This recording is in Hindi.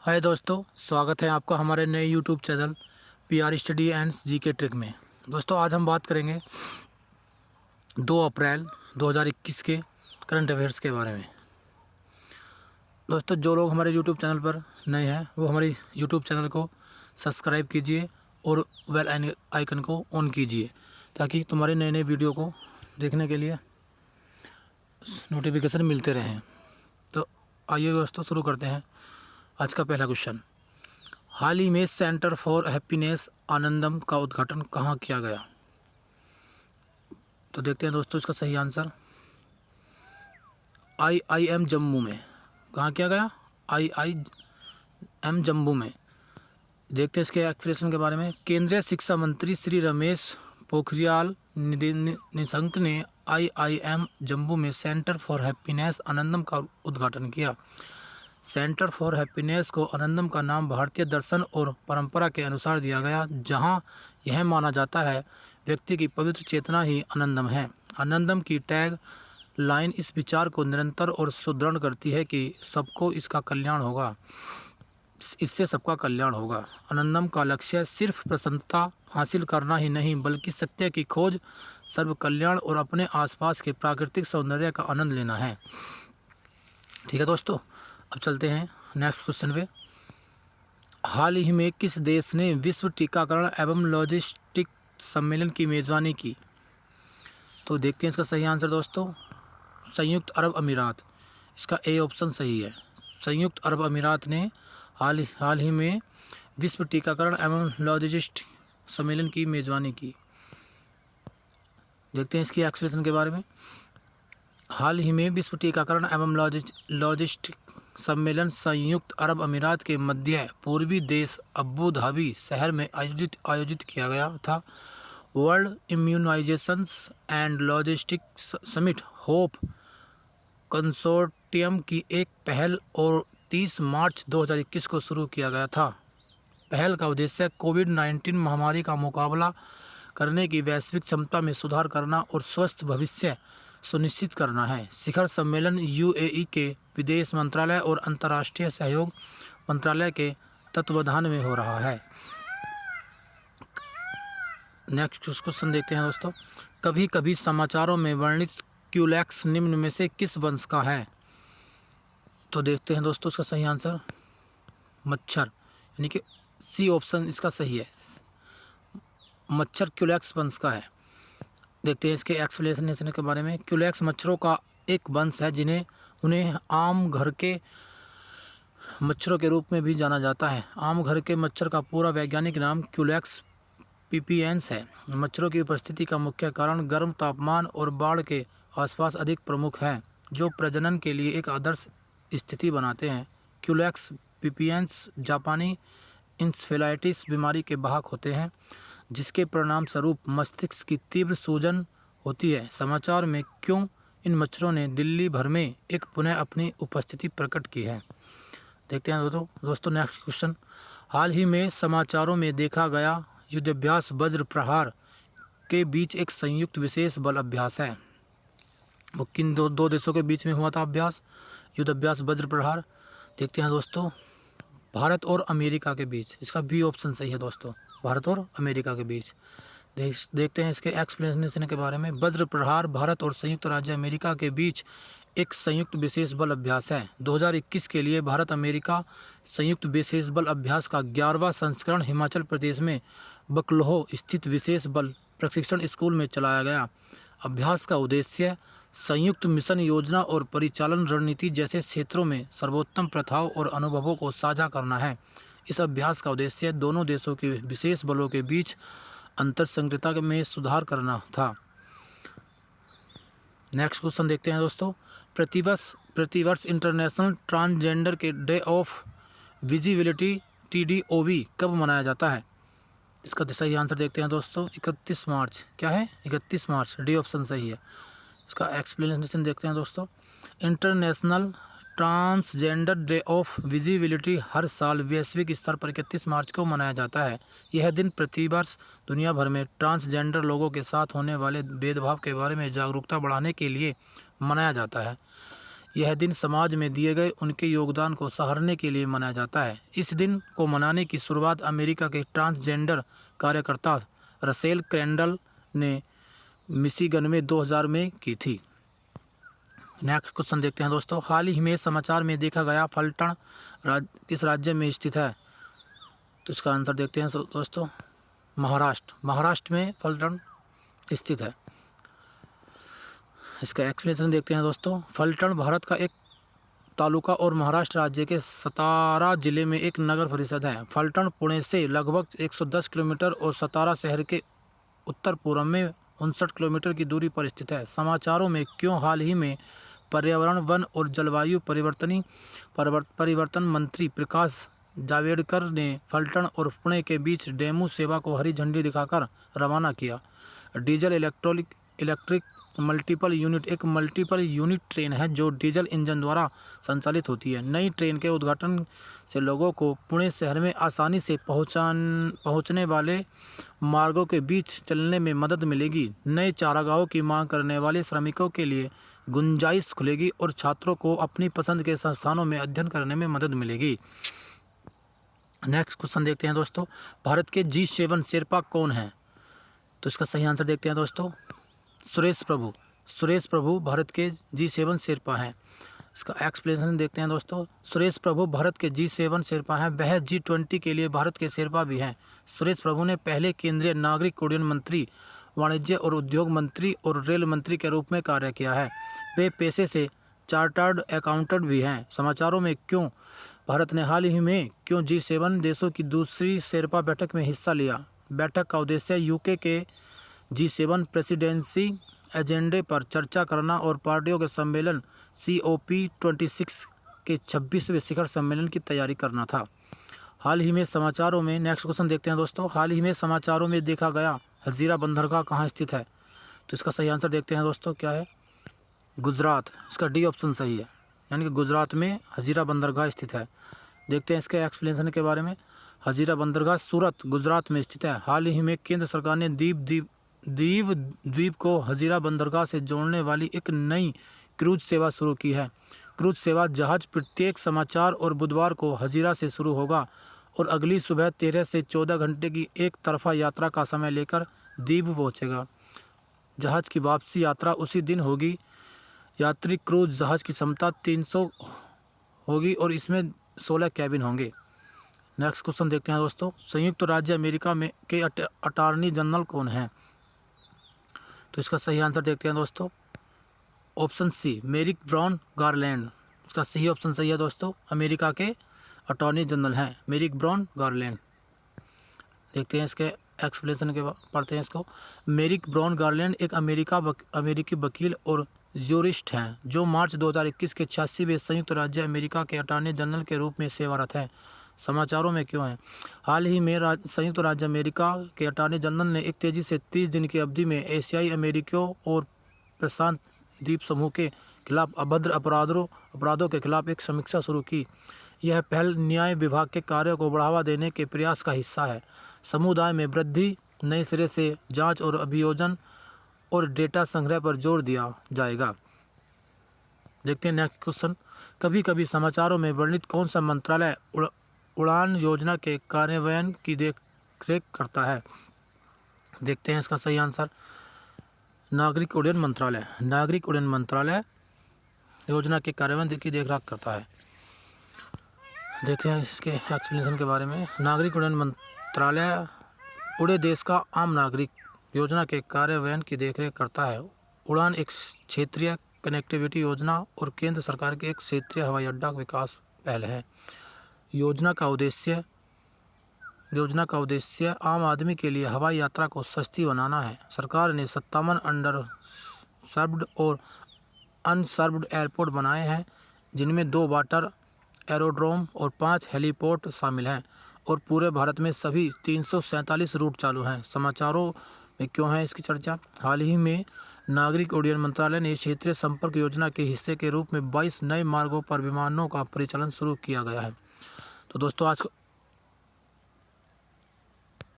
हाय दोस्तों, स्वागत है आपका हमारे नए YouTube channel PR study and GK trick में। दोस्तों आज हम बात करेंगे 2 अप्रैल 2021 के करंट अफेयर्स के बारे में। दोस्तों जो लोग हमारे यूट्यूब चैनल पर नए हैं वो हमारे यूट्यूब चैनल को सब्सक्राइब कीजिए और बेल आइकन को ऑन कीजिए ताकि तुम्हारे नए नए वीडियो को देखने के लिए नोटिफिकेशन मिलते रहें। तो आइए दोस्तों शुरू करते हैं। आज का पहला क्वेश्चन, हाल ही में सेंटर फॉर हैप्पीनेस आनंदम का उद्घाटन कहाँ किया गया? तो देखते हैं दोस्तों इसका सही आंसर IIM जम्मू में। कहाँ किया गया? IIM जम्मू में। देखते हैं इसके एक्सप्लेनेशन के बारे में। केंद्रीय शिक्षा मंत्री श्री रमेश पोखरियाल निशंक ने IIM जम्मू में सेंटर फॉर हैप्पीनेस आनंदम का उद्घाटन किया। सेंटर फॉर हैप्पीनेस को आनंदम का नाम भारतीय दर्शन और परंपरा के अनुसार दिया गया, जहां यह माना जाता है व्यक्ति की पवित्र चेतना ही आनंदम है। आनंदम की टैग लाइन इस विचार को निरंतर और सुदृढ़ करती है कि इससे सबका कल्याण होगा। आनंदम का लक्ष्य सिर्फ प्रसन्नता हासिल करना ही नहीं बल्कि सत्य की खोज, सर्व कल्याण और अपने आसपास के प्राकृतिक सौंदर्य का आनंद लेना है। ठीक है दोस्तों, अब चलते हैं नेक्स्ट क्वेश्चन पे। हाल ही में किस देश ने विश्व टीकाकरण एवं लॉजिस्टिक सम्मेलन की मेज़बानी की? तो देखते हैं इसका सही आंसर दोस्तों, संयुक्त अरब अमीरात। इसका ए ऑप्शन सही है। संयुक्त अरब अमीरात ने हाल ही में विश्व टीकाकरण एवं लॉजिस्टिक सम्मेलन की मेज़बानी की। देखते हैं इसकी एक्सप्लेनेशन के बारे में। हाल ही में विश्व टीकाकरण एवं लॉजिस्टिक सम्मेलन संयुक्त अरब अमीरात के मध्य पूर्वी देश अबू धाबी शहर में आयोजित किया गया था। World immunisations and logistics summit hope consortium की एक पहल और 30 मार्च 2021 को शुरू किया गया था। पहल का उद्देश्य कोविड-19 महामारी का मुकाबला करने की वैश्विक क्षमता में सुधार करना और स्वस्थ भविष्य सुनिश्चित करना है। शिखर सम्मेलन UAE के विदेश मंत्रालय और अंतर्राष्ट्रीय सहयोग मंत्रालय के तत्वावधान में हो रहा है। नेक्स्ट क्वेश्चन देखते हैं दोस्तों। कभी कभी समाचारों में वर्णित क्यूलेक्स निम्न में से किस वंश का है? तो देखते हैं दोस्तों इसका सही आंसर मच्छर, यानी कि सी ऑप्शन इसका सही है। मच्छर क्यूलेक्स वंश का है। देखते हैं इसके एक्सप्लेनेशन के बारे में। क्यूलेक्स मच्छरों का एक वंश है उन्हें आम घर के मच्छरों के रूप में भी जाना जाता है। आम घर के मच्छर का पूरा वैज्ञानिक नाम क्यूलेक्स पिपिएंस है। मच्छरों की उपस्थिति का मुख्य कारण गर्म तापमान और बाढ़ के आसपास अधिक प्रमुख है, जो प्रजनन के लिए एक आदर्श स्थिति बनाते हैं। क्यूलेक्स पिपिएंस जापानी इंसेफेलाइटिस बीमारी के वाहक होते हैं, जिसके परिणाम स्वरूप मस्तिष्क की तीव्र सूजन होती है। समाचार में क्यों इन मच्छरों ने दिल्ली भर में एक पुनः अपनी उपस्थिति प्रकट की है। देखते हैं दोस्तों नेक्स्ट क्वेश्चन। हाल ही में समाचारों में देखा गया युद्धाभ्यास वज्र प्रहार के बीच एक संयुक्त विशेष बल अभ्यास है। वो किन दो देशों के बीच में हुआ था अभ्यास? युद्धाभ्यास वज्र प्रहार। देखते हैं दोस्तों, भारत और अमेरिका के बीच। इसका बी ऑप्शन सही है दोस्तों, भारत और अमेरिका के बीच। देखते हैं इसके एक्सप्लेनेशन के बारे में। वज्र प्रहार भारत और संयुक्त राज्य अमेरिका के बीच एक संयुक्त विशेष बल अभ्यास है। 2021 के लिए भारत अमेरिका संयुक्त विशेष बल अभ्यास का 11वां संस्करण हिमाचल प्रदेश में बकलोह स्थित विशेष बल प्रशिक्षण स्कूल में चलाया गया। अभ्यास का उद्देश्य संयुक्त मिशन योजना और परिचालन रणनीति जैसे क्षेत्रों में सर्वोत्तम प्रथाओं और अनुभवों को साझा करना है। इस अभ्यास का उद्देश्य दोनों देशों के विशेष बलों के बीच अंतरसंक्रियता में सुधार करना था। नेक्स्ट क्वेश्चन देखते हैं दोस्तों। प्रतिवर्ष इंटरनेशनल ट्रांसजेंडर के डे ऑफ विजिबिलिटी TDOV कब मनाया जाता है? इसका सही आंसर देखते हैं दोस्तों, 31 मार्च। क्या है? 31 मार्च, डी ऑप्शन सही है। इसका एक्सप्लेनेशन देखते हैं दोस्तों। International transgender day of visibility हर साल वैश्विक स्तर पर 31 मार्च को मनाया जाता है। यह दिन प्रतिवर्ष दुनिया भर में ट्रांसजेंडर लोगों के साथ होने वाले भेदभाव के बारे में जागरूकता बढ़ाने के लिए मनाया जाता है। यह दिन समाज में दिए गए उनके योगदान को सराहने के लिए मनाया जाता है। इस दिन को मनाने की शुरुआत अमेरिका के ट्रांसजेंडर कार्यकर्ता रसेल क्रेंडल ने मिशिगन में 2000 में की थी। नेक्स्ट क्वेश्चन देखते हैं दोस्तों। हाल ही में समाचार में देखा गया फलटण किस राज्य में स्थित है? तो इसका आंसर देखते हैं दोस्तों, महाराष्ट्र में फलटण स्थित है। इसका एक्सप्लेनेशन देखते हैं दोस्तों। फलटण भारत का एक तालुका और महाराष्ट्र राज्य के सतारा जिले में एक नगर परिषद है। फलटण पुणे से लगभग 110 किलोमीटर और सतारा शहर के उत्तर पूर्व में 59 किलोमीटर की दूरी पर स्थित है। समाचारों में क्यों? हाल ही में पर्यावरण, वन और जलवायु परिवर्तन मंत्री प्रकाश जावड़ेकर ने फलटण और पुणे के बीच डेमू सेवा को हरी झंडी दिखाकर रवाना किया। डीजल इलेक्ट्रिक मल्टीपल यूनिट एक मल्टीपल यूनिट ट्रेन है जो डीजल इंजन द्वारा संचालित होती है। नई ट्रेन के उद्घाटन से लोगों को पुणे शहर में आसानी से पहुंचने वाले मार्गों के बीच चलने में मदद मिलेगी। नए चारागाहों की मांग करने वाले श्रमिकों के लिए गुंजाइश खुलेगी और छात्रों को अपनी पसंद के संस्थानों में अध्ययन करने में मदद मिलेगी। नेक्स्ट क्वेश्चन देखते हैं दोस्तों। भारत के G7 शेरपा कौन है? तो इसका सही आंसर देखते हैं दोस्तों, सुरेश प्रभु भारत के G7 शेरपा हैं। इसका एक्सप्लेनेशन देखते हैं दोस्तों। सुरेश प्रभु भारत के G7 शेरपा हैं। वह G20 के लिए भारत के शेरपा भी हैं। सुरेश प्रभु ने पहले केंद्रीय नागरिक उड्डयन मंत्री, वाणिज्य और उद्योग मंत्री और रेल मंत्री के रूप में कार्य किया है। वे पेशे से चार्टर्ड अकाउंटेंट भी हैं। समाचारों में क्यों? भारत ने हाल ही में क्यों G7 देशों की दूसरी शेरपा बैठक में हिस्सा लिया? बैठक का उद्देश्य यूके के G7 प्रेसिडेंसी एजेंडे पर चर्चा करना और पार्टियों के सम्मेलन COP26 के 26वें शिखर सम्मेलन की तैयारी करना था। हाल ही में समाचारों में, नेक्स्ट क्वेश्चन देखते हैं दोस्तों। हाल ही में समाचारों में देखा गया हजीरा बंदरगाह कहाँ स्थित है? तो इसका सही आंसर देखते हैं दोस्तों, क्या है? गुजरात। इसका डी ऑप्शन सही है, यानी कि गुजरात में हजीरा बंदरगाह स्थित है। देखते हैं इसके एक्सप्लेनेशन के बारे में। हजीरा बंदरगाह सूरत, गुजरात में स्थित है। हाल ही में केंद्र सरकार ने द्वीप को हजीरा बंदरगाह से जोड़ने वाली एक नई क्रूज सेवा शुरू की है। क्रूज सेवा जहाज प्रत्येक समाचार और बुधवार को हजीरा से शुरू होगा और अगली सुबह 13 से 14 घंटे की एक तरफा यात्रा का समय लेकर द्वीप पहुंचेगा। जहाज की वापसी यात्रा उसी दिन होगी। यात्री क्रूज जहाज की क्षमता 300 होगी और इसमें 16 कैबिन होंगे। नेक्स्ट क्वेश्चन देखते हैं दोस्तों। संयुक्त राज्य अमेरिका में के अटॉर्नी जनरल कौन है? तो इसका सही आंसर देखते हैं दोस्तों, ऑप्शन सी, मेरिक ब्राउन गारलैंड। इसका सही ऑप्शन सही है दोस्तों, अमेरिका के अटॉर्नी जनरल हैं मेरिक ब्राउन गारलैंड। देखते हैं इसके एक्सप्लेनेशन के पढ़ते हैं इसको। मेरिक ब्राउन गारलैंड एक अमेरिकी वकील और ज्यूरिस्ट हैं जो मार्च 2021 के 86वें संयुक्त राज्य अमेरिका के अटॉर्नी जनरल के रूप में सेवारत हैं। समाचारों में क्यों हैं? हाल ही में संयुक्त राज्य अमेरिका के अटॉर्नी जनरल ने एक तेजी से 30 दिन की अवधि में एशियाई अमेरिकियों और प्रशांत द्वीप समूह के खिलाफ अभद्र अपराधों के खिलाफ एक समीक्षा शुरू की। यह पहल न्याय विभाग के कार्यों को बढ़ावा देने के प्रयास का हिस्सा है। समुदाय में वृद्धि, नए सिरे से जांच और अभियोजन और डेटा संग्रह पर जोर दिया जाएगा। देखते हैं नेक्स्ट क्वेश्चन। कभी कभी समाचारों में वर्णित कौन सा मंत्रालय उड़ान योजना के कार्यान्वयन की देखरेख करता है? देखते हैं इसका सही आंसर, नागरिक उड्डयन मंत्रालय। नागरिक उड्डयन मंत्रालय योजना के कार्यान्वयन की देखरेख करता है। देखते हैं इसके एक्सप्लेनेशन के बारे में। नागरिक उड्डयन मंत्रालय उड़े देश का आम नागरिक योजना के कार्यान्वयन की देखरेख करता है। उड़ान एक क्षेत्रीय कनेक्टिविटी योजना और केंद्र सरकार की एक क्षेत्रीय हवाई अड्डा विकास पहल है। योजना का उद्देश्य आम आदमी के लिए हवाई यात्रा को सस्ती बनाना है। सरकार ने 57 अंडर सर्व्ड और अनसर्व्ड एयरपोर्ट बनाए हैं, जिनमें 2 वाटर एरोड्रोम और 5 हेलीपोर्ट शामिल हैं और पूरे भारत में सभी 347 रूट चालू हैं। समाचारों में क्यों है इसकी चर्चा? हाल ही में नागरिक उड्डयन मंत्रालय ने क्षेत्रीय संपर्क योजना के हिस्से के रूप में 22 नए मार्गों पर विमानों का परिचालन शुरू किया गया है। तो दोस्तों